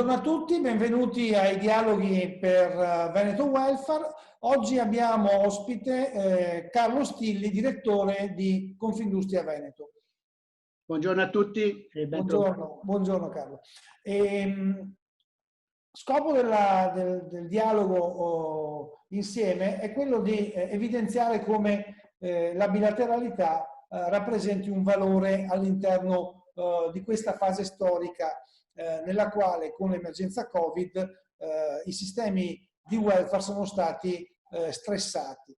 Buongiorno a tutti, benvenuti ai dialoghi per Veneto Welfare. Oggi abbiamo ospite Carlo Stilli, direttore di Confindustria Veneto. Buongiorno a tutti e buongiorno Carlo. Scopo del dialogo insieme è quello di evidenziare come la bilateralità rappresenti un valore all'interno di questa fase storica nella quale con l'emergenza Covid i sistemi di welfare sono stati stressati.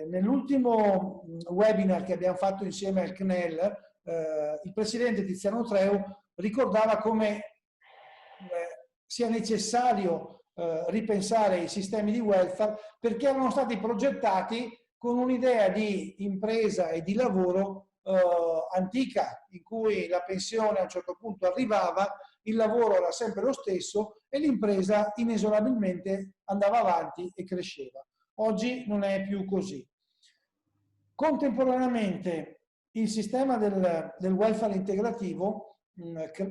Nell'ultimo webinar che abbiamo fatto insieme al CNEL, il presidente Tiziano Treu ricordava come sia necessario ripensare i sistemi di welfare perché erano stati progettati con un'idea di impresa e di lavoro antica, in cui la pensione a un certo punto arrivava, il lavoro era sempre lo stesso e l'impresa inesorabilmente andava avanti e cresceva. Oggi non è più così. Contemporaneamente il sistema del welfare integrativo,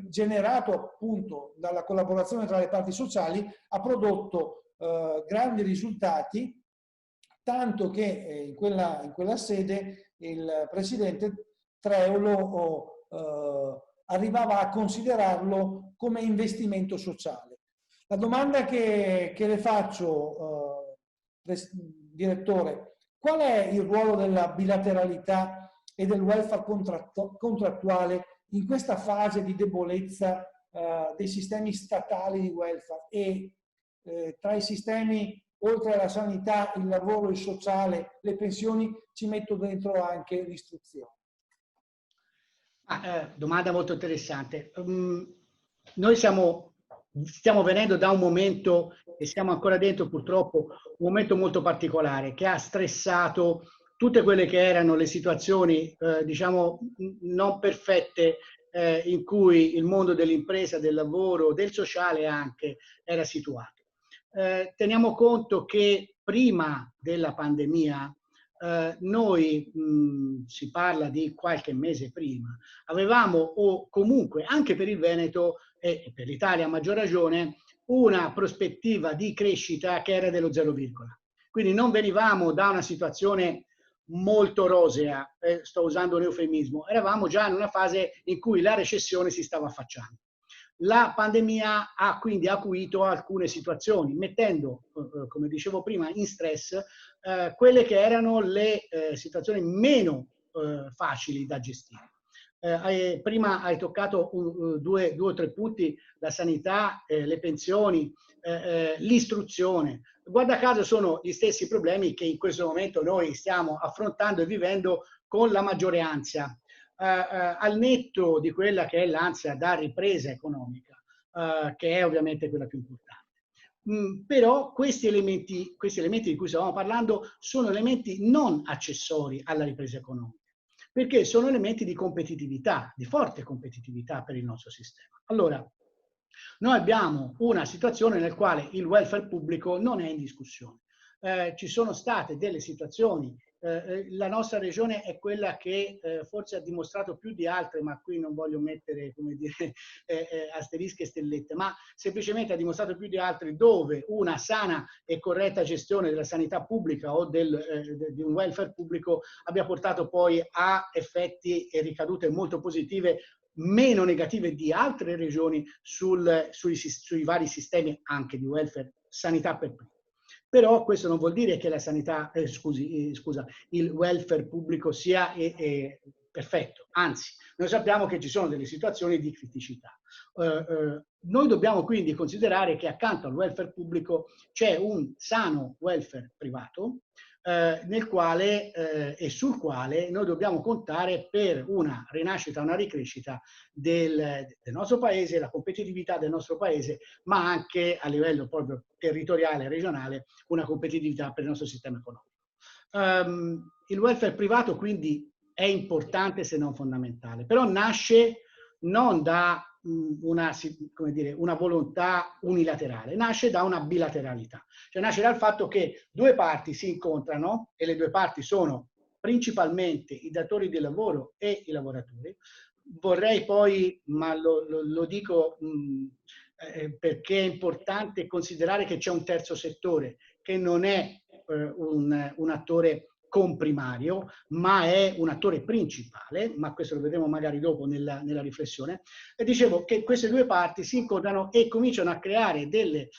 generato appunto dalla collaborazione tra le parti sociali, ha prodotto grandi risultati, tanto che in quella sede il presidente Treu arrivava a considerarlo come investimento sociale. La domanda che le faccio, direttore, qual è il ruolo della bilateralità e del welfare contrattuale in questa fase di debolezza dei sistemi statali di welfare e tra i sistemi, oltre alla sanità, il lavoro, il sociale, le pensioni, ci metto dentro anche l'istruzione? Domanda molto interessante. Noi stiamo venendo da un momento, e siamo ancora dentro purtroppo, un momento molto particolare che ha stressato tutte quelle che erano le situazioni, diciamo, non perfette in cui il mondo dell'impresa, del lavoro, del sociale anche era situato. Teniamo conto che prima della pandemia noi, si parla di qualche mese prima, avevamo, o comunque anche per il Veneto e per l'Italia a maggior ragione, una prospettiva di crescita che era dello 0, quindi non venivamo da una situazione molto rosea, sto usando un eufemismo, eravamo già in una fase in cui la recessione si stava affacciando. La pandemia ha quindi acuito alcune situazioni, mettendo, come dicevo prima, in stress quelle che erano le situazioni meno facili da gestire. Prima hai toccato due o tre punti: la sanità, le pensioni, l'istruzione. Guarda caso sono gli stessi problemi che in questo momento noi stiamo affrontando e vivendo con la maggiore ansia. Al netto di quella che è l'ansia da ripresa economica, che è ovviamente quella più importante. Però questi elementi di cui stavamo parlando sono elementi non accessori alla ripresa economica, perché sono elementi di competitività, di forte competitività per il nostro sistema. Allora, noi abbiamo una situazione nel quale il welfare pubblico non è in discussione. Ci sono state delle situazioni. La nostra regione è quella che forse ha dimostrato più di altre, ma qui non voglio mettere, come dire, asterischi e stellette, ma semplicemente ha dimostrato più di altre dove una sana e corretta gestione della sanità pubblica o di un welfare pubblico abbia portato poi a effetti e ricadute molto positive, meno negative di altre regioni sui vari sistemi anche di welfare, sanità per primo. Però questo non vuol dire che la sanità, il welfare pubblico sia perfetto, anzi, noi sappiamo che ci sono delle situazioni di criticità. Noi dobbiamo quindi considerare che accanto al welfare pubblico c'è un sano welfare privato, nel quale e sul quale noi dobbiamo contare per una rinascita, una ricrescita del nostro paese, la competitività del nostro paese, ma anche a livello proprio territoriale e regionale una competitività per il nostro sistema economico. Il welfare privato quindi è importante se non fondamentale, però nasce non da una volontà unilaterale, nasce da una bilateralità, cioè nasce dal fatto che due parti si incontrano e le due parti sono principalmente i datori di lavoro e i lavoratori. Vorrei poi, ma lo dico perché è importante considerare che c'è un terzo settore che non è un attore comprimario, ma è un attore principale, ma questo lo vedremo magari dopo nella riflessione. E dicevo che queste due parti si incontrano e cominciano a creare delle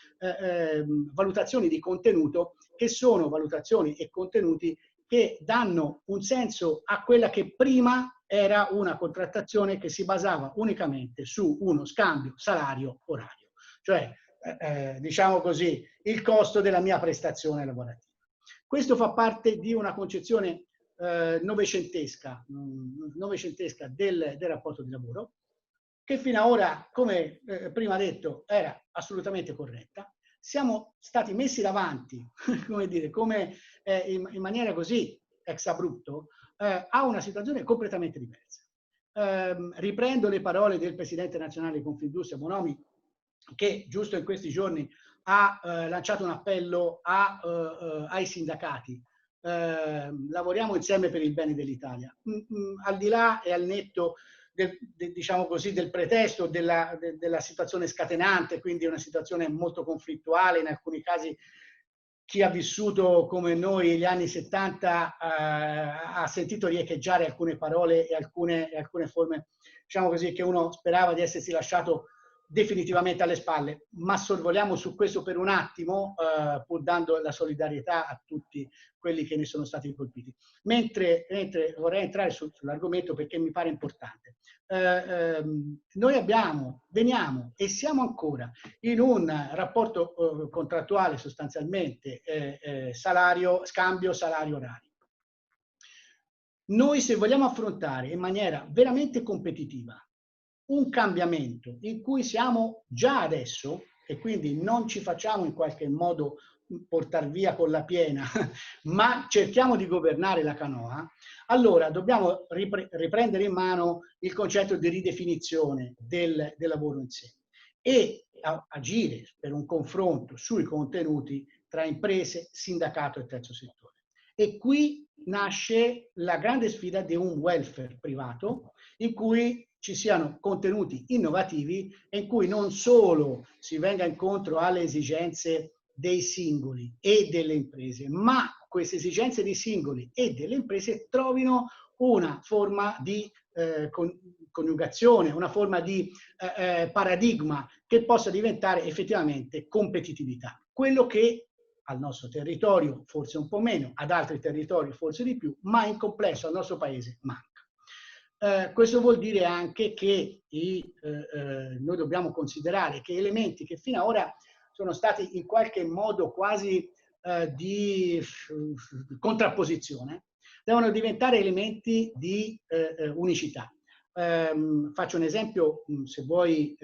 valutazioni di contenuto che sono valutazioni e contenuti che danno un senso a quella che prima era una contrattazione che si basava unicamente su uno scambio salario-orario, cioè diciamo così, il costo della mia prestazione lavorativa. Questo fa parte di una concezione novecentesca del rapporto di lavoro, che fino ad ora, come prima detto, era assolutamente corretta. Siamo stati messi davanti, come dire, in maniera così ex abrupto, a una situazione completamente diversa. Riprendo le parole del presidente nazionale di Confindustria Bonomi, che giusto in questi giorni ha lanciato un appello ai sindacati. Lavoriamo insieme per il bene dell'Italia. Al di là e al netto diciamo così, del pretesto della situazione scatenante, quindi una situazione molto conflittuale, in alcuni casi chi ha vissuto come noi gli anni 70 ha sentito riecheggiare alcune parole e alcune forme, diciamo così, che uno sperava di essersi lasciato definitivamente alle spalle, ma sorvoliamo su questo per un attimo, pur dando la solidarietà a tutti quelli che ne sono stati colpiti. Mentre vorrei entrare sull'argomento perché mi pare importante. Noi veniamo e siamo ancora in un rapporto contrattuale sostanzialmente scambio salario-orario. Noi se vogliamo affrontare in maniera veramente competitiva un cambiamento in cui siamo già adesso e quindi non ci facciamo in qualche modo portare via con la piena, ma cerchiamo di governare la canoa, allora dobbiamo riprendere in mano il concetto di ridefinizione del lavoro in sé e agire per un confronto sui contenuti tra imprese, sindacato e terzo settore. E qui nasce la grande sfida di un welfare privato in cui ci siano contenuti innovativi e in cui non solo si venga incontro alle esigenze dei singoli e delle imprese, ma queste esigenze dei singoli e delle imprese trovino una forma di coniugazione, una forma di paradigma che possa diventare effettivamente competitività. Quello che al nostro territorio forse un po' meno, ad altri territori forse di più, ma in complesso al nostro paese manca. Questo vuol dire anche che noi dobbiamo considerare che elementi che fino ad ora sono stati in qualche modo quasi di contrapposizione devono diventare elementi di unicità. Faccio un esempio, se vuoi,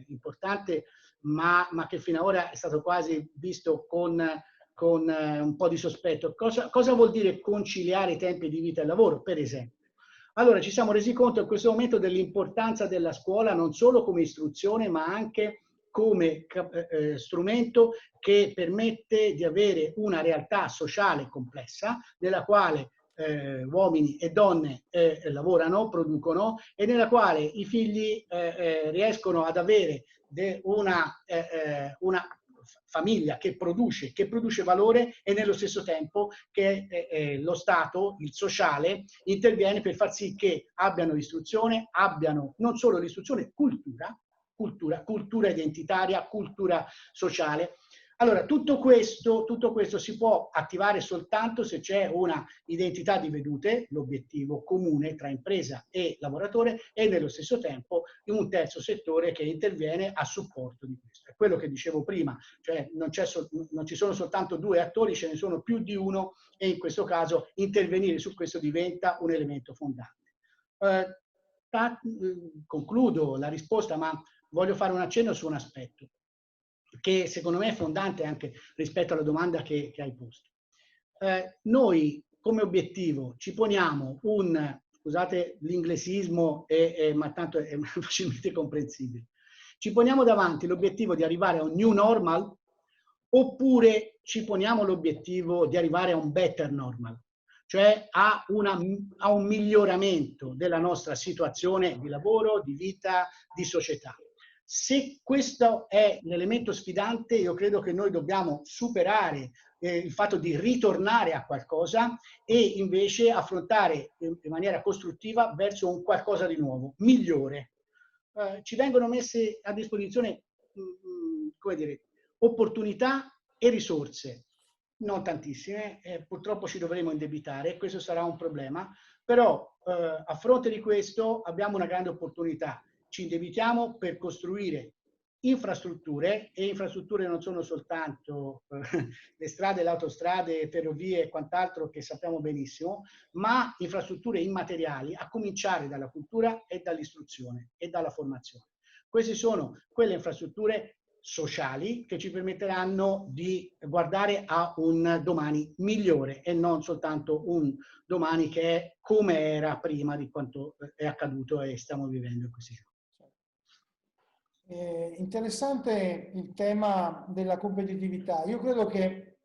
importante, ma che fino ad ora è stato quasi visto con un po' di sospetto. Cosa vuol dire conciliare i tempi di vita e lavoro, per esempio? Allora, ci siamo resi conto in questo momento dell'importanza della scuola non solo come istruzione, ma anche come strumento che permette di avere una realtà sociale complessa nella quale uomini e donne lavorano, producono e nella quale i figli riescono ad avere una famiglia che produce valore e nello stesso tempo che lo Stato, il sociale, interviene per far sì che abbiano istruzione, abbiano non solo l'istruzione, cultura identitaria, cultura sociale. Allora, tutto questo si può attivare soltanto se c'è una identità di vedute, l'obiettivo comune tra impresa e lavoratore, e nello stesso tempo un terzo settore che interviene a supporto di questo. È quello che dicevo prima, cioè non ci sono soltanto due attori, ce ne sono più di uno e in questo caso intervenire su questo diventa un elemento fondante. Concludo la risposta, ma voglio fare un accenno su un aspetto che secondo me è fondante anche rispetto alla domanda che hai posto. Noi come obiettivo ci poniamo scusate l'inglesismo, ma tanto è facilmente comprensibile, ci poniamo davanti l'obiettivo di arrivare a un new normal oppure ci poniamo l'obiettivo di arrivare a un better normal, cioè a un miglioramento della nostra situazione di lavoro, di vita, di società. Se questo è l'elemento sfidante, io credo che noi dobbiamo superare il fatto di ritornare a qualcosa e invece affrontare in maniera costruttiva verso un qualcosa di nuovo, migliore. Ci vengono messe a disposizione, come dire, opportunità e risorse, non tantissime, purtroppo ci dovremo indebitare, questo sarà un problema, però a fronte di questo abbiamo una grande opportunità. Ci indebitiamo per costruire infrastrutture, e infrastrutture non sono soltanto le strade, le autostrade, ferrovie e quant'altro che sappiamo benissimo, ma infrastrutture immateriali, a cominciare dalla cultura e dall'istruzione e dalla formazione. Queste sono quelle infrastrutture sociali che ci permetteranno di guardare a un domani migliore e non soltanto un domani che è come era prima di quanto è accaduto e stiamo vivendo in questi giorni. Interessante il tema della competitività. Io credo che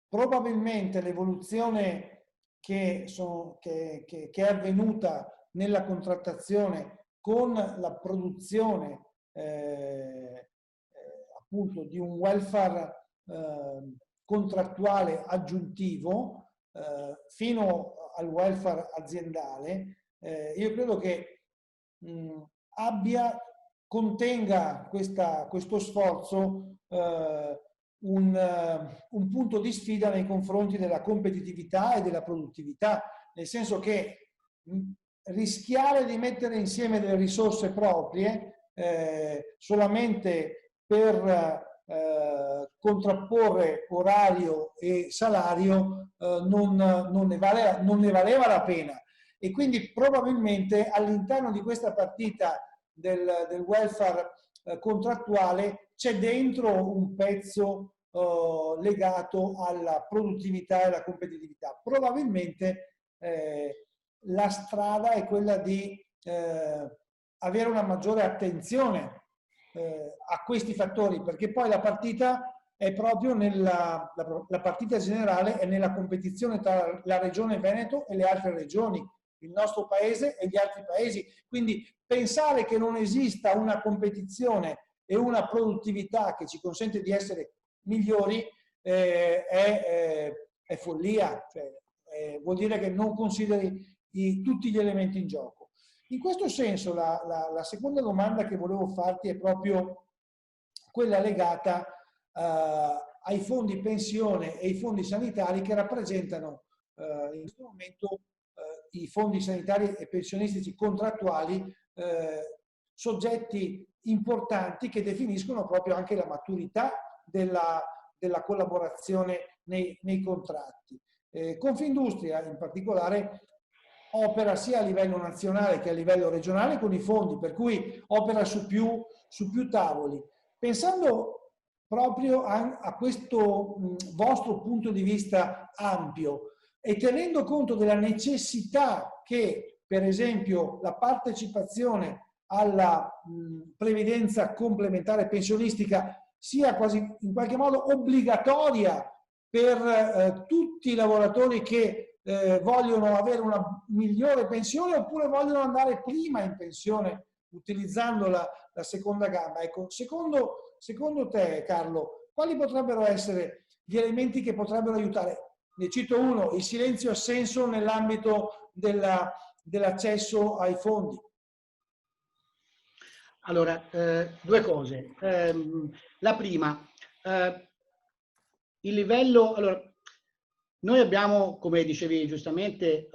probabilmente l'evoluzione che è avvenuta nella contrattazione con la produzione appunto di un welfare contrattuale aggiuntivo fino al welfare aziendale, io credo che contenga questo sforzo un punto di sfida nei confronti della competitività e della produttività, nel senso che rischiare di mettere insieme delle risorse proprie solamente per contrapporre orario e salario non ne valeva la pena. E quindi probabilmente all'interno di questa partita del welfare contrattuale c'è dentro un pezzo legato alla produttività e alla competitività. Probabilmente la strada è quella di avere una maggiore attenzione a questi fattori, perché poi la partita è proprio la partita generale è nella competizione tra la regione Veneto e le altre regioni, il nostro paese e gli altri paesi. Quindi pensare che non esista una competizione e una produttività che ci consente di essere migliori è follia, cioè, vuol dire che non consideri tutti gli elementi in gioco. In questo senso la seconda domanda che volevo farti è proprio quella legata ai fondi pensione e ai fondi sanitari che rappresentano in questo momento i fondi sanitari e pensionistici contrattuali, soggetti importanti che definiscono proprio anche la maturità della collaborazione nei contratti. Confindustria in particolare opera sia a livello nazionale che a livello regionale con i fondi, per cui opera su più tavoli. Pensando proprio a questo vostro punto di vista ampio e tenendo conto della necessità che, per esempio, la partecipazione alla previdenza complementare pensionistica sia quasi in qualche modo obbligatoria per tutti i lavoratori che vogliono avere una migliore pensione oppure vogliono andare prima in pensione utilizzando la seconda gamba. Ecco, secondo te, Carlo, quali potrebbero essere gli elementi che potrebbero aiutare? Ne cito uno: il silenzio assenso nell'ambito dell'accesso ai fondi. Allora, due cose. La prima, il livello... Allora, noi abbiamo, come dicevi giustamente,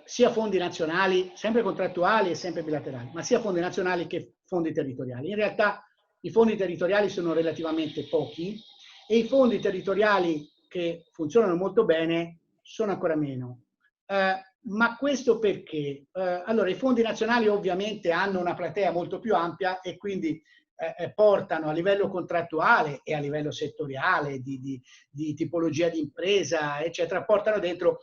sia fondi nazionali, sempre contrattuali e sempre bilaterali, ma sia fondi nazionali che fondi territoriali. In realtà i fondi territoriali sono relativamente pochi e i fondi territoriali che funzionano molto bene sono ancora meno. Ma questo perché? Allora, i fondi nazionali ovviamente hanno una platea molto più ampia e quindi portano a livello contrattuale e a livello settoriale di tipologia di impresa, eccetera, portano dentro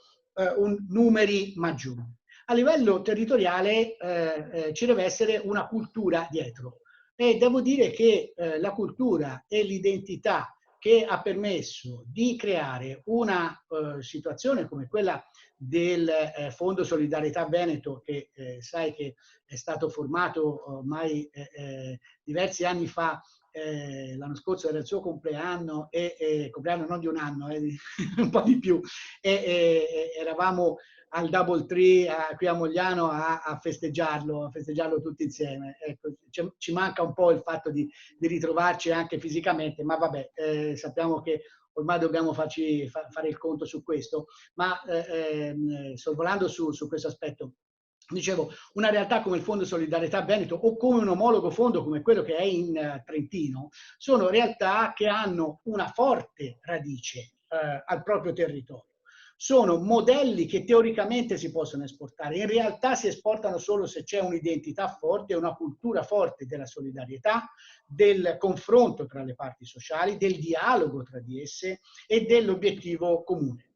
numeri maggiori. A livello territoriale ci deve essere una cultura dietro e devo dire che la cultura e l'identità che ha permesso di creare una situazione come quella del Fondo Solidarietà Veneto, che sai che è stato formato ormai diversi anni fa. L'anno scorso era il suo compleanno, compleanno non di un anno, un po' di più, eravamo al Double Tree qui a Mogliano a festeggiarlo tutti insieme. Ecco, ci manca un po' il fatto di ritrovarci anche fisicamente, ma vabbè, sappiamo che ormai dobbiamo fare il conto su questo, ma sorvolando su questo aspetto, dicevo, una realtà come il Fondo Solidarietà Veneto o come un omologo fondo come quello che è in Trentino, sono realtà che hanno una forte radice al proprio territorio. Sono modelli che teoricamente si possono esportare, in realtà si esportano solo se c'è un'identità forte, una cultura forte della solidarietà, del confronto tra le parti sociali, del dialogo tra di esse e dell'obiettivo comune.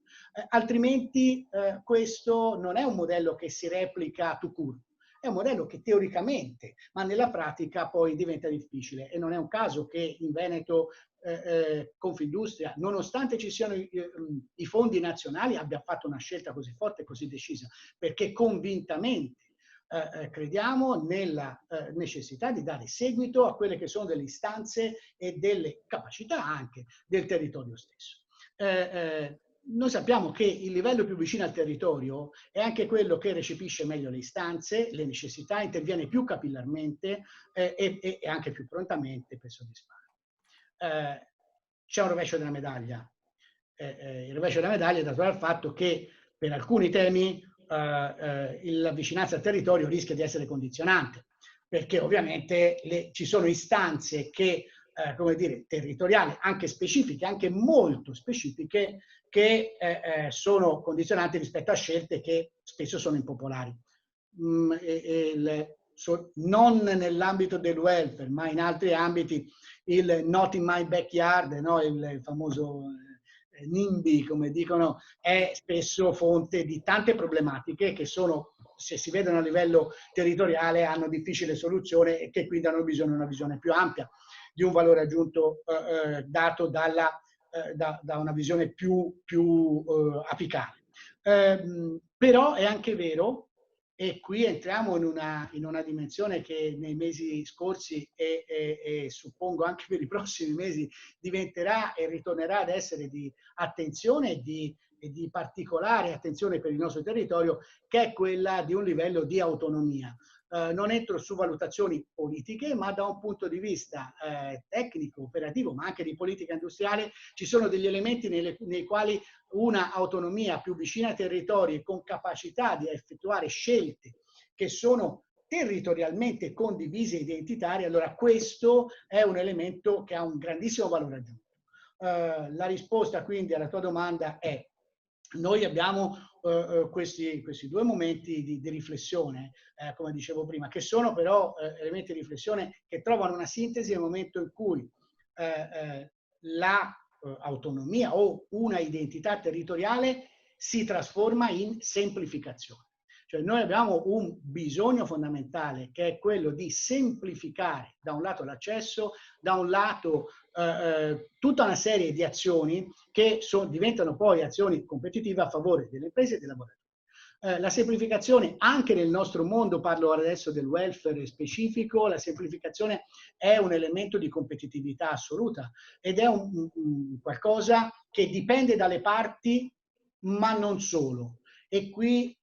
Altrimenti questo non è un modello che si replica tout court, è un modello che teoricamente, ma nella pratica poi diventa difficile, e non è un caso che in Veneto Confindustria, nonostante ci siano i fondi nazionali, abbia fatto una scelta così forte e così decisa, perché convintamente crediamo nella necessità di dare seguito a quelle che sono delle istanze e delle capacità anche del territorio stesso. Noi sappiamo che il livello più vicino al territorio è anche quello che recepisce meglio le istanze, le necessità, interviene più capillarmente e anche più prontamente per soddisfare. C'è un rovescio della medaglia. Il rovescio della medaglia è dato dal fatto che per alcuni temi la vicinanza al territorio rischia di essere condizionante, perché ovviamente ci sono istanze che come dire, territoriali, anche specifiche, anche molto specifiche, che sono condizionanti rispetto a scelte che spesso sono impopolari. Non nell'ambito del welfare, ma in altri ambiti, il not in my backyard, no? Il famoso NIMBY, come dicono, è spesso fonte di tante problematiche che sono, se si vedono a livello territoriale, hanno difficile soluzione e che quindi hanno bisogno di una visione più ampia, di un valore aggiunto dato da una visione più apicale. Però è anche vero, e qui entriamo in una dimensione che nei mesi scorsi e suppongo anche per i prossimi mesi diventerà e ritornerà ad essere di attenzione e di particolare attenzione per il nostro territorio, che è quella di un livello di autonomia. Non entro su valutazioni politiche, ma da un punto di vista tecnico, operativo, ma anche di politica industriale, ci sono degli elementi nei quali una autonomia più vicina ai territori e con capacità di effettuare scelte che sono territorialmente condivise e identitarie, allora questo è un elemento che ha un grandissimo valore aggiunto. La risposta quindi alla tua domanda è: noi abbiamo questi due momenti di riflessione, come dicevo prima, che sono però elementi di riflessione che trovano una sintesi nel momento in cui l'autonomia o una identità territoriale si trasforma in semplificazione. Cioè noi abbiamo un bisogno fondamentale che è quello di semplificare da un lato l'accesso, da un lato tutta una serie di azioni che diventano poi azioni competitive a favore delle imprese e dei lavoratori. La semplificazione anche nel nostro mondo, parlo adesso del welfare specifico, la semplificazione è un elemento di competitività assoluta ed è un qualcosa che dipende dalle parti, ma non solo. E qui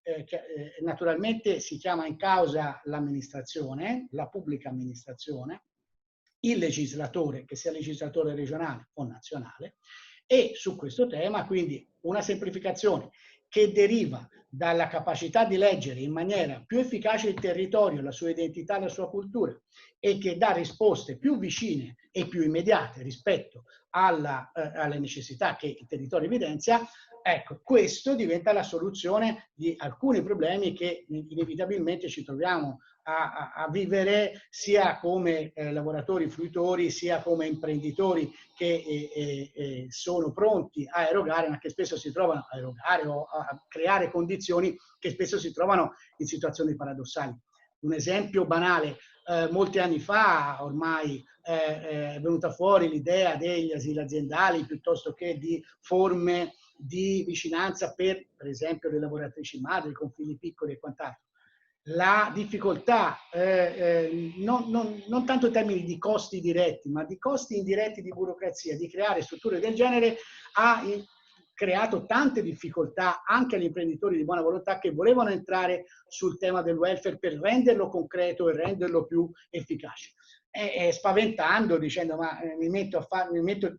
naturalmente si chiama in causa l'amministrazione, la pubblica amministrazione, il legislatore, che sia legislatore regionale o nazionale, e su questo tema quindi una semplificazione che deriva dalla capacità di leggere in maniera più efficace il territorio, la sua identità, la sua cultura, e che dà risposte più vicine e più immediate rispetto alle necessità che il territorio evidenzia. Ecco, questo diventa la soluzione di alcuni problemi che inevitabilmente ci troviamo a vivere sia come lavoratori fruitori, sia come imprenditori che sono pronti a erogare, ma che spesso si trovano a erogare o a creare condizioni che spesso si trovano in situazioni paradossali. Un esempio banale: molti anni fa ormai è venuta fuori l'idea degli asili aziendali piuttosto che di forme di vicinanza per esempio le lavoratrici madri con figli piccoli e quant'altro. La difficoltà, non tanto in termini di costi diretti, ma di costi indiretti di burocrazia, di creare strutture del genere, ha creato tante difficoltà anche agli imprenditori di buona volontà che volevano entrare sul tema del welfare per renderlo concreto e renderlo più efficace. Spaventando, dicendo ma mi metto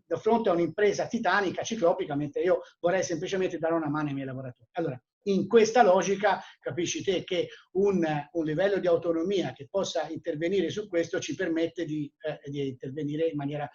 da fronte a un'impresa titanica, ciclopica, mentre io vorrei semplicemente dare una mano ai miei lavoratori. Allora, in questa logica, capisci te che un livello di autonomia che possa intervenire su questo ci permette di intervenire in maniera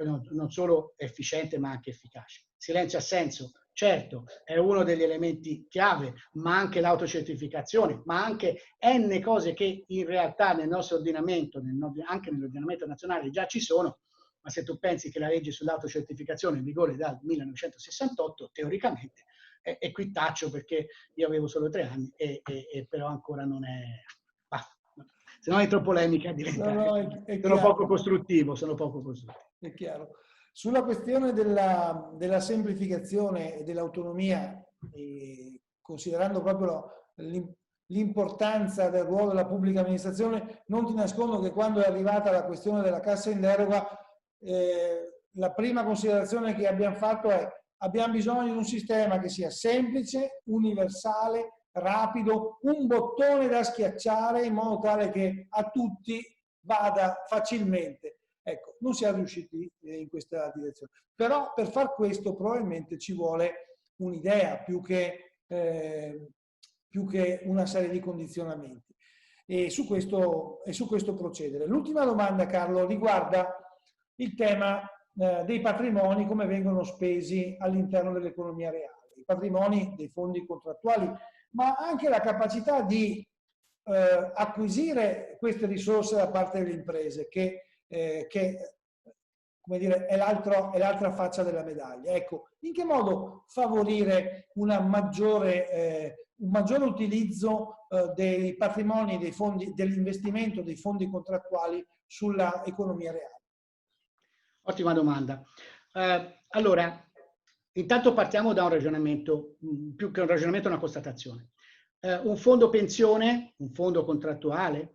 non solo efficiente ma anche efficace. Silenzio assenso, certo, è uno degli elementi chiave, ma anche l'autocertificazione, ma anche n cose che in realtà nel nostro ordinamento, anche nell'ordinamento nazionale già ci sono, ma se tu pensi che la legge sull'autocertificazione è in vigore dal 1968, teoricamente, e qui taccio perché io avevo solo 3 anni e però ancora non è... se no entro polemica diventa... sono poco costruttivo, È chiaro. Sulla questione della semplificazione e dell'autonomia, considerando proprio l'importanza del ruolo della pubblica amministrazione, non ti nascondo che quando è arrivata la questione della cassa in deroga, la prima considerazione che abbiamo fatto è: abbiamo bisogno di un sistema che sia semplice, universale, rapido, un bottone da schiacciare in modo tale che a tutti vada facilmente. Ecco, non siamo riusciti in questa direzione. Però per far questo probabilmente ci vuole un'idea più che una serie di condizionamenti. E su questo procedere. L'ultima domanda, Carlo, riguarda il tema dei patrimoni, come vengono spesi all'interno dell'economia reale, i patrimoni dei fondi contrattuali, ma anche la capacità di acquisire queste risorse da parte delle imprese, che come dire, è l'altra faccia della medaglia. Ecco, in che modo favorire un maggiore utilizzo dei patrimoni, dei fondi, dell'investimento dei fondi contrattuali sulla economia reale? Ottima domanda. Allora, intanto partiamo da un ragionamento, più che un ragionamento, una constatazione. Un fondo pensione, un fondo contrattuale,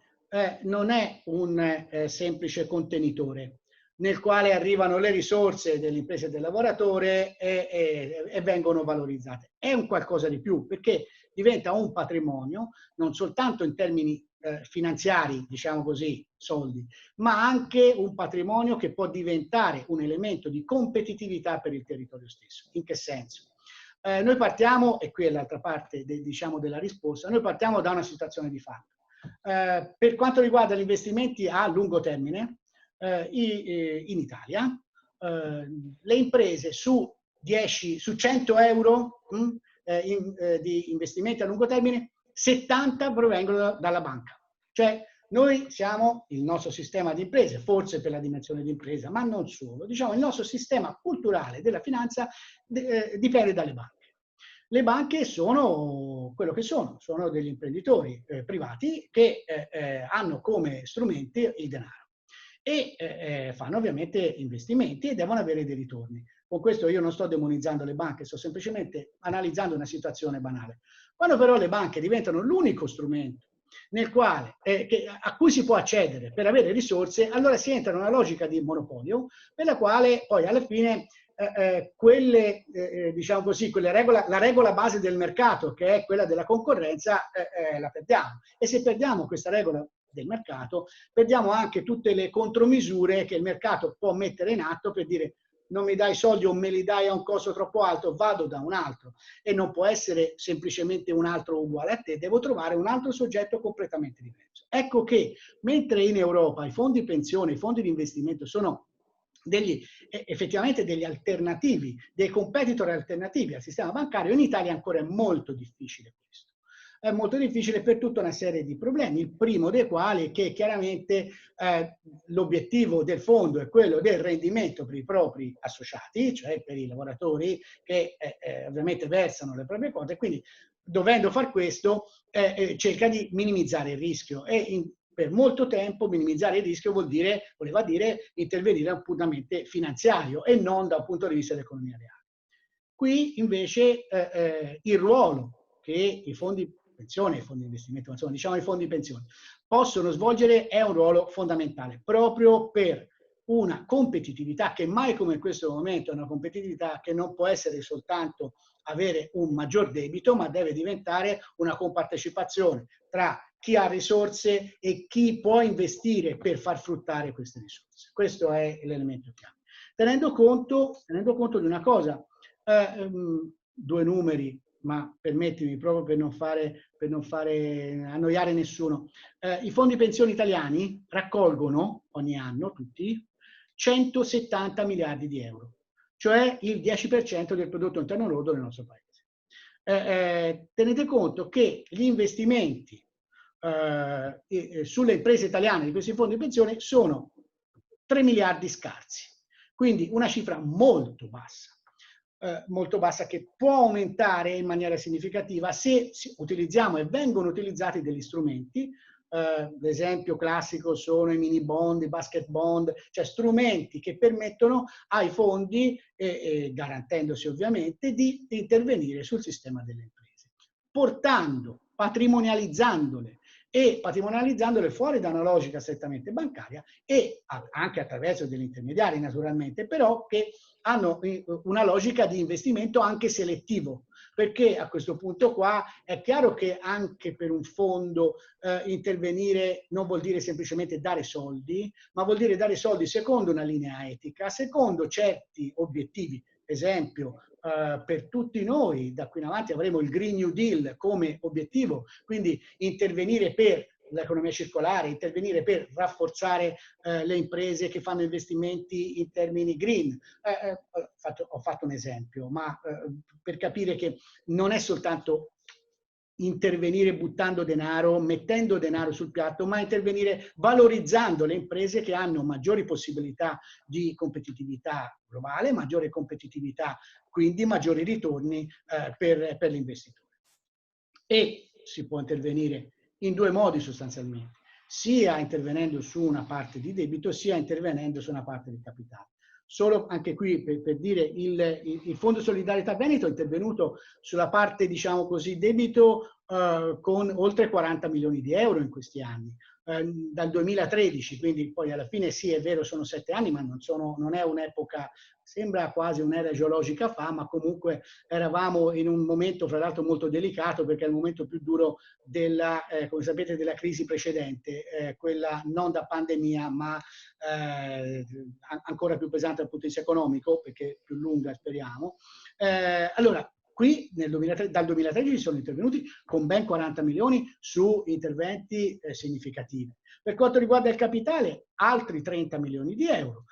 non è un semplice contenitore nel quale arrivano le risorse delle imprese e del lavoratore e vengono valorizzate. È un qualcosa di più, perché diventa un patrimonio, non soltanto in termini finanziari, diciamo così, soldi, ma anche un patrimonio che può diventare un elemento di competitività per il territorio stesso. In che senso? Noi partiamo, e qui è l'altra parte diciamo della risposta, noi partiamo da una situazione di fatto. Per quanto riguarda gli investimenti a lungo termine, in Italia, le imprese su 100 euro di investimenti a lungo termine, 70 provengono dalla banca. Cioè noi siamo, il nostro sistema di imprese, forse per la dimensione di impresa, ma non solo, diciamo il nostro sistema culturale della finanza dipende dalle banche. Le banche sono quello che sono degli imprenditori privati che hanno come strumenti il denaro e fanno ovviamente investimenti e devono avere dei ritorni. Con questo io non sto demonizzando le banche, sto semplicemente analizzando una situazione banale. Quando però le banche diventano l'unico strumento nel quale, a cui si può accedere per avere risorse, allora si entra in una logica di monopolio per la quale poi alla fine diciamo così, la regola base del mercato, che è quella della concorrenza, la perdiamo. E se perdiamo questa regola del mercato, perdiamo anche tutte le contromisure che il mercato può mettere in atto per dire: non mi dai soldi o me li dai a un costo troppo alto, vado da un altro. E non può essere semplicemente un altro uguale a te, devo trovare un altro soggetto completamente diverso. Ecco che mentre in Europa i fondi pensione, i fondi di investimento sono effettivamente degli alternativi, dei competitor alternativi al sistema bancario, in Italia ancora è molto difficile questo. È molto difficile per tutta una serie di problemi, il primo dei quali è che chiaramente l'obiettivo del fondo è quello del rendimento per i propri associati, cioè per i lavoratori che ovviamente versano le proprie quote, quindi dovendo far questo cerca di minimizzare il rischio e per molto tempo minimizzare il rischio voleva dire intervenire da un punto di vista finanziario e non da un punto di vista dell'economia reale. Qui invece il ruolo che i fondi pensione, i fondi di investimento, insomma diciamo i fondi pensione, possono svolgere è un ruolo fondamentale proprio per una competitività che mai come in questo momento è una competitività che non può essere soltanto avere un maggior debito, ma deve diventare una compartecipazione tra chi ha risorse e chi può investire per far fruttare queste risorse. Questo è l'elemento chiave. Tenendo conto di una cosa, due numeri, ma permettimi proprio per non fare annoiare nessuno. I fondi pensioni italiani raccolgono ogni anno, tutti, 170 miliardi di euro, cioè il 10% del prodotto interno lordo del nostro paese. Tenete conto che gli investimenti sulle imprese italiane di questi fondi di pensione sono 3 miliardi scarsi, quindi una cifra molto bassa che può aumentare in maniera significativa se utilizziamo e vengono utilizzati degli strumenti. L'esempio classico sono i mini bond, i basket bond, cioè strumenti che permettono ai fondi, garantendosi ovviamente, di intervenire sul sistema delle imprese, patrimonializzandole fuori da una logica strettamente bancaria e anche attraverso degli intermediari naturalmente, però che hanno una logica di investimento anche selettivo, perché a questo punto qua è chiaro che anche per un fondo intervenire non vuol dire semplicemente dare soldi, ma vuol dire dare soldi secondo una linea etica, secondo certi obiettivi. Esempio, per tutti noi da qui in avanti avremo il Green New Deal come obiettivo, quindi intervenire per l'economia circolare, intervenire per rafforzare le imprese che fanno investimenti in termini green. Ho fatto un esempio, ma per capire che non è soltanto intervenire buttando denaro, mettendo denaro sul piatto, ma intervenire valorizzando le imprese che hanno maggiori possibilità di competitività globale, maggiore competitività, quindi maggiori ritorni per l'investitore. E si può intervenire in due modi sostanzialmente, sia intervenendo su una parte di debito, sia intervenendo su una parte di capitale. Solo anche qui per dire il Fondo Solidarietà Veneto è intervenuto sulla parte, diciamo così, debito con oltre 40 milioni di euro in questi anni, dal 2013, quindi poi alla fine sì è vero sono 7 anni, ma non è un'epoca, sembra quasi un'era geologica fa, ma comunque eravamo in un momento fra l'altro molto delicato perché è il momento più duro della, come sapete, della crisi precedente, quella non da pandemia ma ancora più pesante dal punto di vista economico, perché più lunga speriamo. Allora, qui dal 2013 sono intervenuti con ben 40 milioni su interventi significativi. Per quanto riguarda il capitale, altri 30 milioni di euro,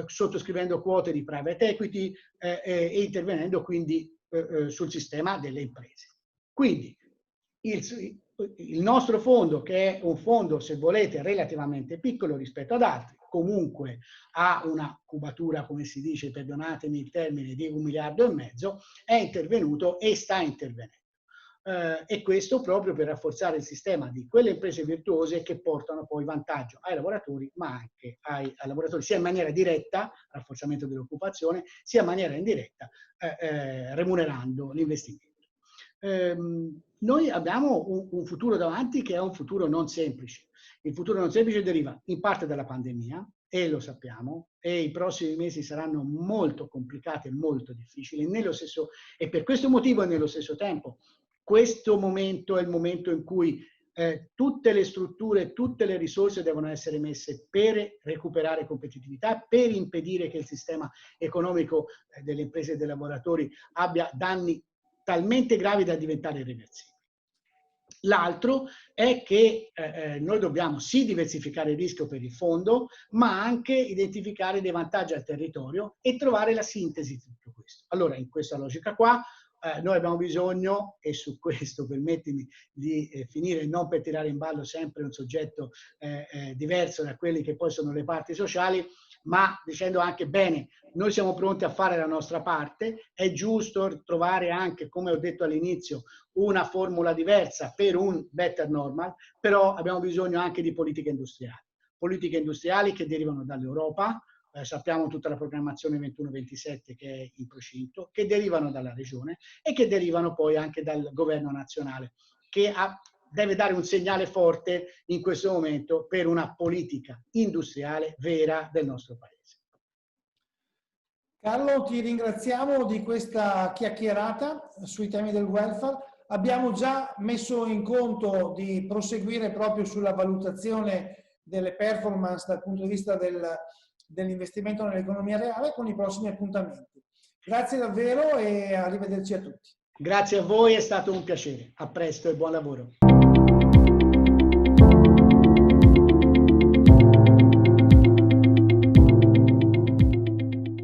sottoscrivendo quote di private equity e intervenendo quindi sul sistema delle imprese. Quindi il nostro fondo, che è un fondo, se volete, relativamente piccolo rispetto ad altri, comunque ha una cubatura, come si dice, perdonatemi il termine, di 1,5 miliardi, è intervenuto e sta intervenendo. E questo proprio per rafforzare il sistema di quelle imprese virtuose che portano poi vantaggio ai lavoratori, ma anche ai lavoratori, sia in maniera diretta, rafforzamento dell'occupazione, sia in maniera indiretta, remunerando l'investimento. Noi abbiamo un futuro davanti che è un futuro non semplice. Il futuro non semplice deriva in parte dalla pandemia, e lo sappiamo, e i prossimi mesi saranno molto complicati e molto difficili, e per questo motivo e nello stesso tempo questo momento è il momento in cui tutte le strutture, tutte le risorse devono essere messe per recuperare competitività, per impedire che il sistema economico delle imprese e dei lavoratori abbia danni talmente gravi da diventare irreversibili. L'altro è che noi dobbiamo sì diversificare il rischio per il fondo, ma anche identificare dei vantaggi al territorio e trovare la sintesi di tutto questo. Allora, in questa logica qua, noi abbiamo bisogno, e su questo permettimi di finire, non per tirare in ballo sempre un soggetto diverso da quelli che poi sono le parti sociali, ma dicendo anche bene, noi siamo pronti a fare la nostra parte, è giusto trovare anche, come ho detto all'inizio, una formula diversa per un better normal, però abbiamo bisogno anche di politiche industriali che derivano dall'Europa, sappiamo tutta la programmazione 21-27 che è in procinto, che derivano dalla regione e che derivano poi anche dal governo nazionale, che deve dare un segnale forte in questo momento per una politica industriale vera del nostro paese. Carlo, ti ringraziamo di questa chiacchierata sui temi del welfare. Abbiamo già messo in conto di proseguire proprio sulla valutazione delle performance dal punto di vista dell'investimento nell'economia reale con i prossimi appuntamenti. Grazie davvero e arrivederci a tutti. Grazie a voi, è stato un piacere. A presto e buon lavoro.